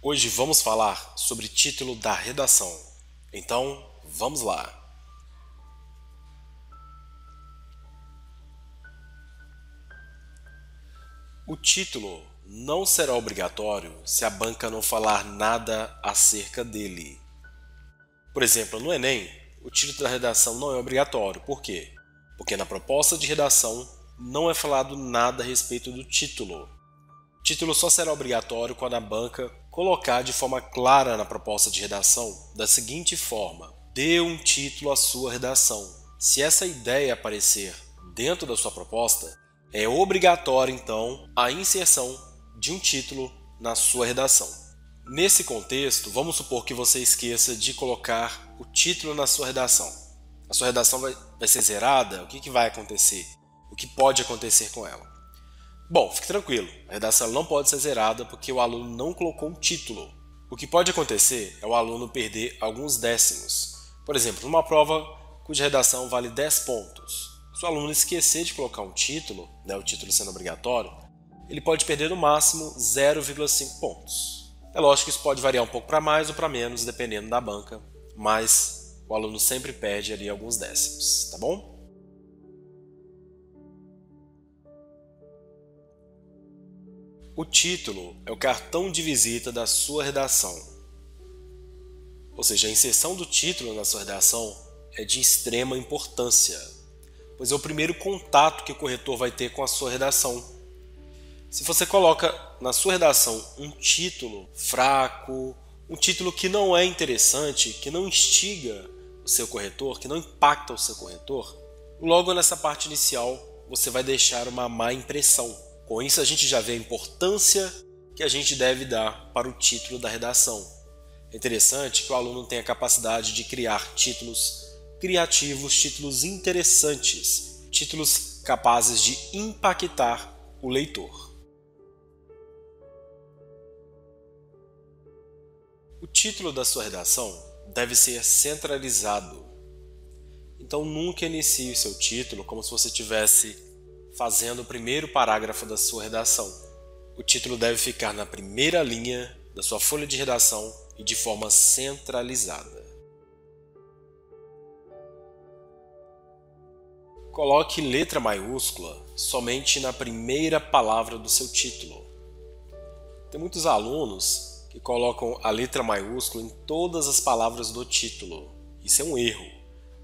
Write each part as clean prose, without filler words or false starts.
Hoje vamos falar sobre título da redação. Então, vamos lá. O título não será obrigatório se a banca não falar nada acerca dele. Por exemplo, no Enem, o título da redação não é obrigatório. Por quê? Porque na proposta de redação não é falado nada a respeito do título. O título só será obrigatório quando a banca colocar de forma clara na proposta de redação da seguinte forma: dê um título à sua redação. Se essa ideia aparecer dentro da sua proposta, é obrigatório então a inserção de um título na sua redação. Nesse contexto, vamos supor que você esqueça de colocar o título na sua redação. A sua redação vai ser zerada? O que vai acontecer? O que pode acontecer com ela? Bom, fique tranquilo, a redação não pode ser zerada porque o aluno não colocou um título. O que pode acontecer é o aluno perder alguns décimos. Por exemplo, numa prova cuja redação vale 10 pontos. Se o aluno esquecer de colocar um título, o título sendo obrigatório, ele pode perder no máximo 0,5 pontos. É lógico que isso pode variar um pouco para mais ou para menos, dependendo da banca, mas o aluno sempre perde ali alguns décimos, tá bom? O título é o cartão de visita da sua redação. Ou seja, a inserção do título na sua redação é de extrema importância, pois é o primeiro contato que o corretor vai ter com a sua redação. Se você coloca na sua redação um título fraco, um título que não é interessante, que não instiga o seu corretor, que não impacta o seu corretor, logo nessa parte inicial você vai deixar uma má impressão. Com isso a gente já vê a importância que a gente deve dar para o título da redação. É interessante que o aluno tenha a capacidade de criar títulos criativos, títulos interessantes, títulos capazes de impactar o leitor. O título da sua redação deve ser centralizado. Então nunca inicie o seu título como se você estivesse fazendo o primeiro parágrafo da sua redação. O título deve ficar na primeira linha da sua folha de redação e de forma centralizada. Coloque letra maiúscula somente na primeira palavra do seu título. Tem muitos alunos que colocam a letra maiúscula em todas as palavras do título. Isso é um erro.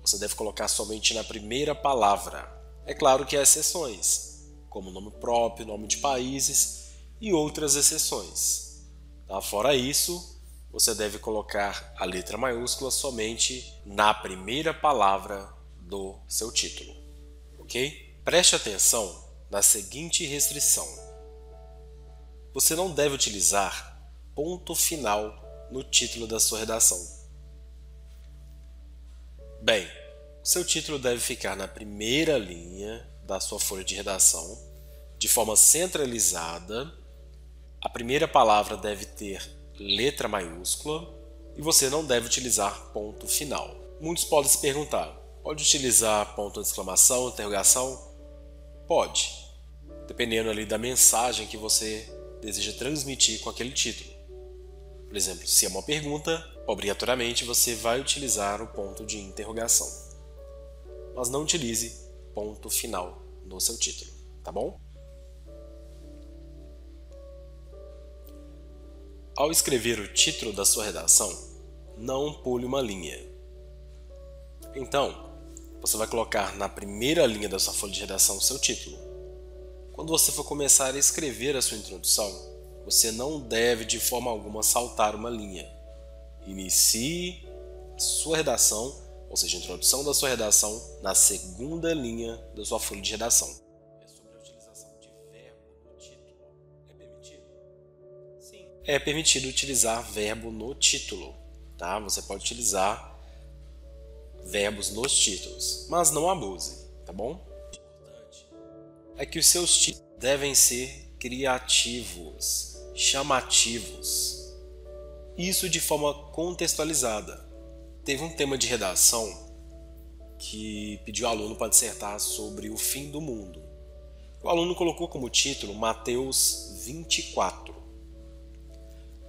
Você deve colocar somente na primeira palavra. É claro que há exceções, como nome próprio, nome de países e outras exceções. Fora isso, você deve colocar a letra maiúscula somente na primeira palavra do seu título. Ok? Preste atenção na seguinte restrição. Você não deve utilizar ponto final no título da sua redação. Bem, seu título deve ficar na primeira linha da sua folha de redação, de forma centralizada. A primeira palavra deve ter letra maiúscula e você não deve utilizar ponto final. Muitos podem se perguntar, pode utilizar ponto de exclamação, interrogação? Pode, dependendo ali da mensagem que você deseja transmitir com aquele título. Por exemplo, se é uma pergunta, obrigatoriamente você vai utilizar o ponto de interrogação. Mas não utilize ponto final no seu título, tá bom? Ao escrever o título da sua redação, não pule uma linha. Então, você vai colocar na primeira linha da sua folha de redação o seu título. Quando você for começar a escrever a sua introdução, você não deve de forma alguma saltar uma linha. Inicie a sua redação, ou seja, a introdução da sua redação, na segunda linha da sua folha de redação. É sobre a utilização de verbo no título. É permitido? Sim. É permitido utilizar verbo no título, tá? Você pode utilizar verbos nos títulos, mas não abuse, tá bom? O importante é que os seus títulos devem ser criativos, chamativos. Isso de forma contextualizada. Teve um tema de redação que pediu ao aluno para dissertar sobre o fim do mundo. O aluno colocou como título Mateus 24.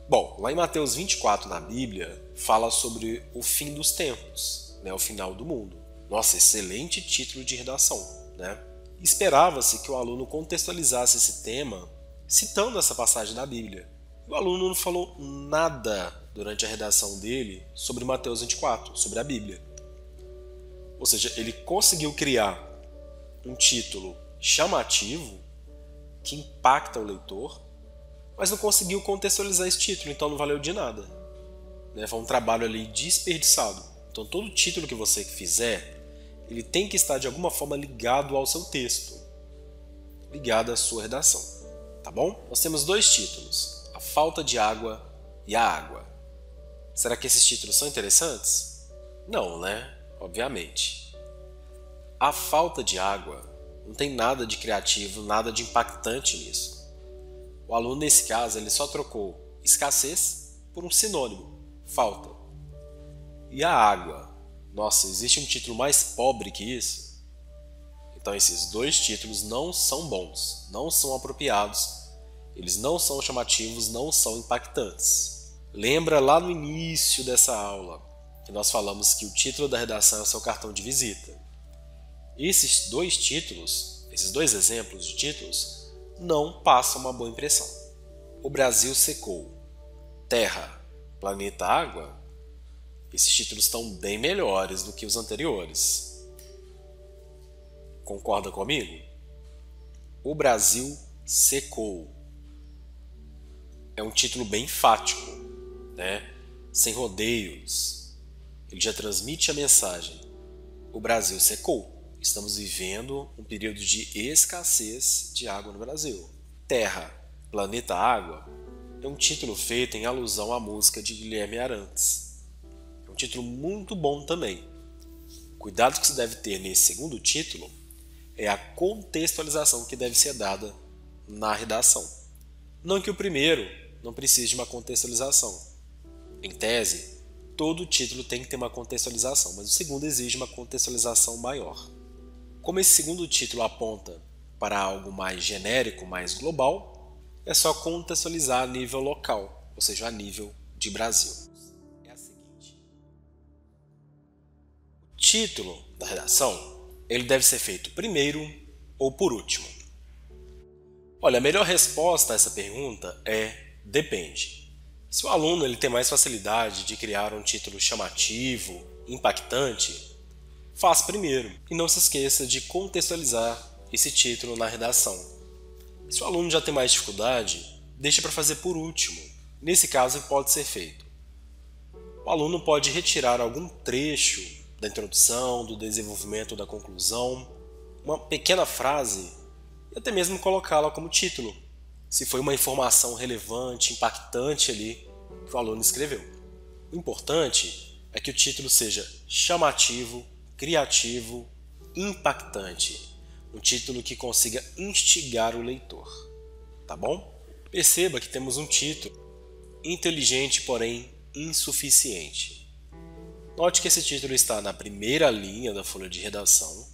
Bom, lá em Mateus 24 na Bíblia, fala sobre o fim dos tempos, o final do mundo. Nossa, excelente título de redação, né? Esperava-se que o aluno contextualizasse esse tema citando essa passagem da Bíblia. O aluno não falou nada durante a redação dele sobre Mateus 24, sobre a Bíblia. Ou seja, ele conseguiu criar um título chamativo que impacta o leitor, mas não conseguiu contextualizar esse título, então não valeu de nada. Foi um trabalho ali desperdiçado. Então todo título que você fizer, ele tem que estar de alguma forma ligado ao seu texto, ligado à sua redação, tá bom? Nós temos dois títulos, a falta de água e a água. Será que esses títulos são interessantes? Não, né? Obviamente. A falta de água não tem nada de criativo, nada de impactante nisso. O aluno, nesse caso, ele só trocou escassez por um sinônimo, falta. E a água? Nossa, existe um título mais pobre que isso? Então esses dois títulos não são bons, não são apropriados, eles não são chamativos, não são impactantes. Lembra lá no início dessa aula que nós falamos que o título da redação é o seu cartão de visita. Esses dois títulos, esses dois exemplos de títulos, não passam uma boa impressão. O Brasil secou. Terra, planeta, água. Esses títulos estão bem melhores do que os anteriores. Concorda comigo? O Brasil secou. É um título bem enfático, né? Sem rodeios. Ele já transmite a mensagem. O Brasil secou. Estamos vivendo um período de escassez de água no Brasil. Terra, planeta, água é um título feito em alusão à música de Guilherme Arantes. É um título muito bom também. O cuidado que se deve ter nesse segundo título é a contextualização que deve ser dada na redação. Não que o primeiro não precise de uma contextualização. Em tese, todo título tem que ter uma contextualização, mas o segundo exige uma contextualização maior. Como esse segundo título aponta para algo mais genérico, mais global, é só contextualizar a nível local, ou seja, a nível de Brasil. É a seguinte. O título da redação, ele deve ser feito primeiro ou por último? Olha, a melhor resposta a essa pergunta é depende. Se o aluno ele tem mais facilidade de criar um título chamativo, impactante, faz primeiro e não se esqueça de contextualizar esse título na redação. Se o aluno já tem mais dificuldade, deixa para fazer por último. Nesse caso, pode ser feito. O aluno pode retirar algum trecho da introdução, do desenvolvimento, da conclusão, uma pequena frase e até mesmo colocá-la como título, se foi uma informação relevante, impactante ali que o aluno escreveu. O importante é que o título seja chamativo, criativo, impactante. Um título que consiga instigar o leitor. Tá bom? Perceba que temos um título inteligente, porém insuficiente. Note que esse título está na primeira linha da folha de redação.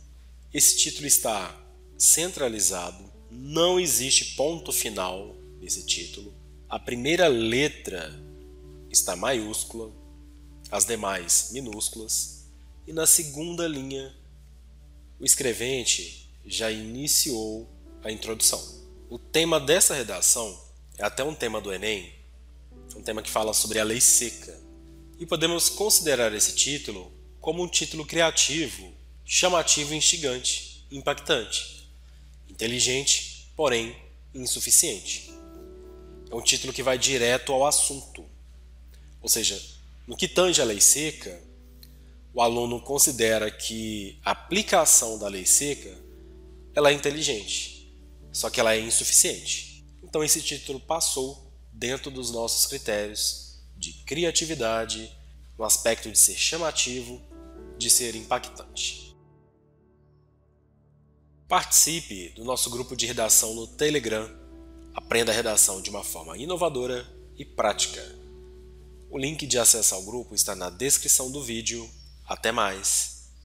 Esse título está centralizado. Não existe ponto final nesse título. A primeira letra está maiúscula, as demais minúsculas. E na segunda linha, o escrevente já iniciou a introdução. O tema dessa redação é até um tema do Enem, um tema que fala sobre a lei seca. E podemos considerar esse título como um título criativo, chamativo e instigante, impactante, inteligente, porém insuficiente. É um título que vai direto ao assunto. Ou seja, no que tange à lei seca, o aluno considera que a aplicação da lei seca ela é inteligente, só que ela é insuficiente. Então esse título passou dentro dos nossos critérios de criatividade, no aspecto de ser chamativo, de ser impactante. Participe do nosso grupo de redação no Telegram. Aprenda a redação de uma forma inovadora e prática. O link de acesso ao grupo está na descrição do vídeo. Até mais!